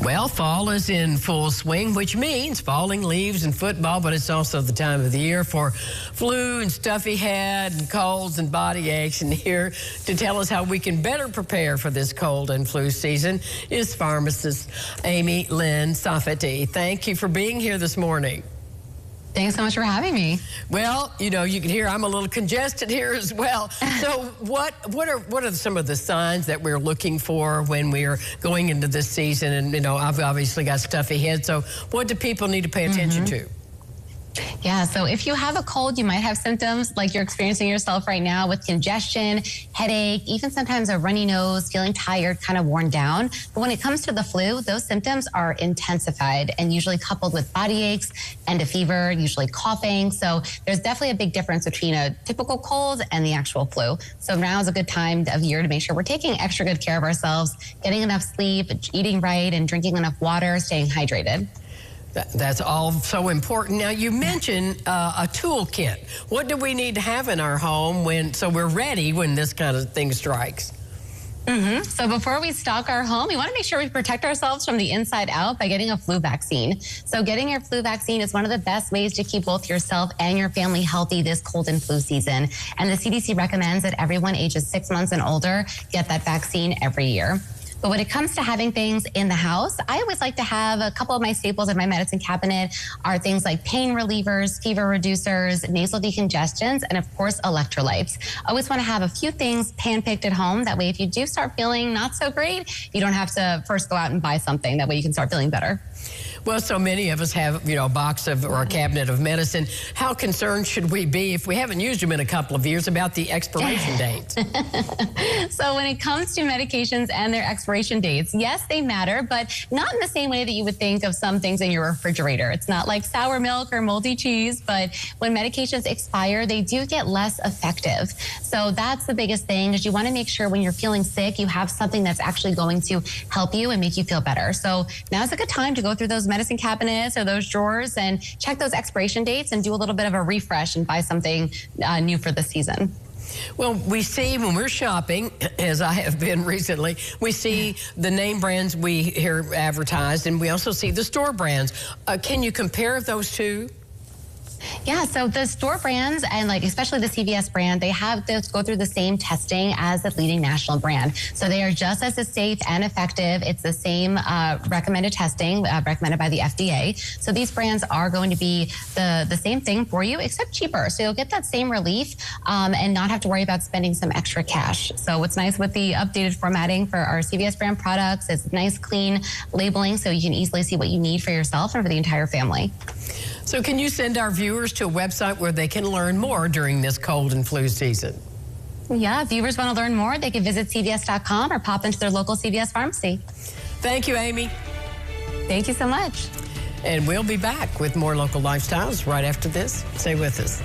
Well, fall is in full swing, which means falling leaves and football, but it's also the time of the year for flu and stuffy head and colds and body aches. And here to tell us how we can better prepare for this cold and flu season is pharmacist Amy Lynn Safety. Thank you for being here this morning. Thanks so much for having me. Well, you know, you can hear I'm a little congested here as well. So what are some of the signs that we're looking for when we're going into this season? And, you know, I've obviously got stuffy head. So what do people need to pay attention to? Yeah, so if you have a cold, you might have symptoms like you're experiencing yourself right now with congestion, headache, even sometimes a runny nose, feeling tired, kind of worn down. But when it comes to the flu, those symptoms are intensified and usually coupled with body aches and a fever, usually coughing. So there's definitely a big difference between a typical cold and the actual flu. So now is a good time of year to make sure we're taking extra good care of ourselves, getting enough sleep, eating right, and drinking enough water, staying hydrated. That's all so important. Now, you mentioned a toolkit. What do we need to have in our home so we're ready when this kind of thing strikes? So before we stock our home, we want to make sure we protect ourselves from the inside out by getting a flu vaccine. So getting your flu vaccine is one of the best ways to keep both yourself and your family healthy this cold and flu season. And the CDC recommends that everyone ages 6 months and older get that vaccine every year. But when it comes to having things in the house, I always like to have a couple of my staples in my medicine cabinet are things like pain relievers, fever reducers, nasal decongestants, and of course, electrolytes. I always want to have a few things hand-picked at home. That way, if you do start feeling not so great, you don't have to first go out and buy something. That way you can start feeling better. Well, so many of us have, you know, a box of or a cabinet of medicine. How concerned should we be if we haven't used them in a couple of years about the expiration dates? So when it comes to medications and their expiration dates, yes, they matter, but not in the same way that you would think of some things in your refrigerator. It's not like sour milk or moldy cheese, but when medications expire, they do get less effective. So that's the biggest thing is you want to make sure when you're feeling sick, you have something that's actually going to help you and make you feel better. So now's a good time to go through those medicine cabinets or those drawers and check those expiration dates and do a little bit of a refresh and buy something new for the season. Well, we see when we're shopping, as I have been recently, we see the name brands we hear advertised, and we also see the store brands. Can you compare those two? Yeah, so the store brands and like especially the CVS brand, they have to go through the same testing as the leading national brand. So they are just as safe and effective. It's the same recommended testing recommended by the FDA. So these brands are going to be the same thing for you, except cheaper. So you'll get that same relief and not have to worry about spending some extra cash. So what's nice with the updated formatting for our CVS brand products is nice, clean labeling so you can easily see what you need for yourself and for the entire family. So can you send our viewers to a website where they can learn more during this cold and flu season? Yeah, if viewers want to learn more, they can visit CVS.com or pop into their local CVS pharmacy. Thank you, Amy. Thank you so much. And we'll be back with more local lifestyles right after this. Stay with us.